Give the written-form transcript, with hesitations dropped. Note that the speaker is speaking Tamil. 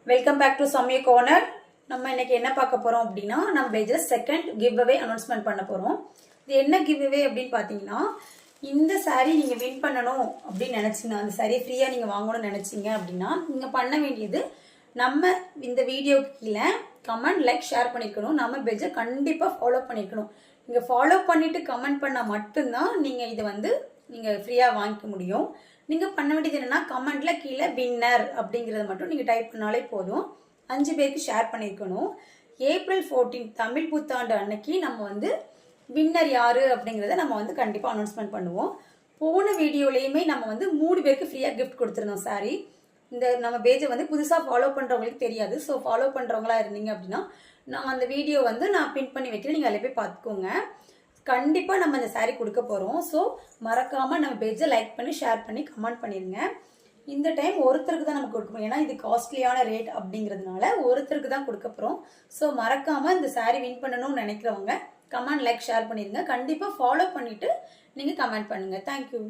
வெல்கம் பேக் டு சமய கார்னர். நம்ம இன்னைக்கு என்ன பார்க்க போறோம் அப்படின்னா, நம்ம பேஜ்ல செகண்ட் கிவ் அவே அனௌன்ஸ்மெண்ட் பண்ண போறோம். இது என்ன கிவ் அவே அப்படின்னு பாத்தீங்கன்னா, இந்த சாரீ நீங்க வின் பண்ணணும் அப்படின்னு நினைச்சீங்கன்னா, அந்த சாரீ ஃப்ரீயா நீங்க வாங்கணும்னு நினைச்சீங்க அப்படின்னா, நீங்க பண்ண வேண்டியது நம்ம இந்த வீடியோக்கு கீழே கமெண்ட், லைக், ஷேர் பண்ணிருக்கணும். நம்ம பேஜை கண்டிப்பா ஃபாலோ பண்ணிருக்கணும். நீங்க ஃபாலோ பண்ணிட்டு கமெண்ட் பண்ணா மட்டும்தான் நீங்க இதை நீங்க ஃப்ரீயா வாங்கிக்க முடியும். நீங்க பண்ண வேண்டியது என்னன்னா, கமெண்ட்ல கீழே வின்னர் அப்படிங்கறத மட்டும் நீங்க டைப் பண்ணாலே போதும். 5 பேருக்கு ஷேர் பண்ணிருக்கணும். ஏப்ரல் 14 தமிழ் புத்தாண்டு அன்னைக்கு நம்ம வின்னர் யாரு அப்படிங்கறத நம்ம கண்டிப்பா அனௌன்ஸ்மெண்ட் பண்ணுவோம். போன வீடியோலயுமே நம்ம 3 பேருக்கு ஃப்ரீயா கிஃப்ட் கொடுத்துருந்தோம் சாரி. இந்த நம்ம பேஜை புதுசா ஃபாலோ பண்றவங்களுக்கு தெரியாது. ஸோ ஃபாலோ பண்றவங்களா இருந்தீங்க அப்படின்னா நான் அந்த வீடியோ நான் பின் பண்ணி வைக்கிறேன். நீங்க அதில் போய் பார்த்துக்கோங்க. கண்டிப்பா நம்ம இந்த சாரீ கொடுக்க போறோம். ஸோ மறக்காம நம்ம பேஜை லைக் பண்ணி, ஷேர் பண்ணி, கமெண்ட் பண்ணிருங்க. இந்த டைம் ஒருத்தருக்கு தான் நம்ம கொடுக்கணும். ஏன்னா இது காஸ்ட்லியான ரேட் அப்படிங்கிறதுனால ஒருத்தருக்கு தான் கொடுக்க போறோம். ஸோ மறக்காம இந்த சாரீ வின் பண்ணணும்னு நினைக்கிறவங்க கமெண்ட், லைக், ஷேர் பண்ணிருங்க. கண்டிப்பா ஃபாலோ பண்ணிட்டு நீங்க கமெண்ட் பண்ணுங்க. தேங்க்யூ.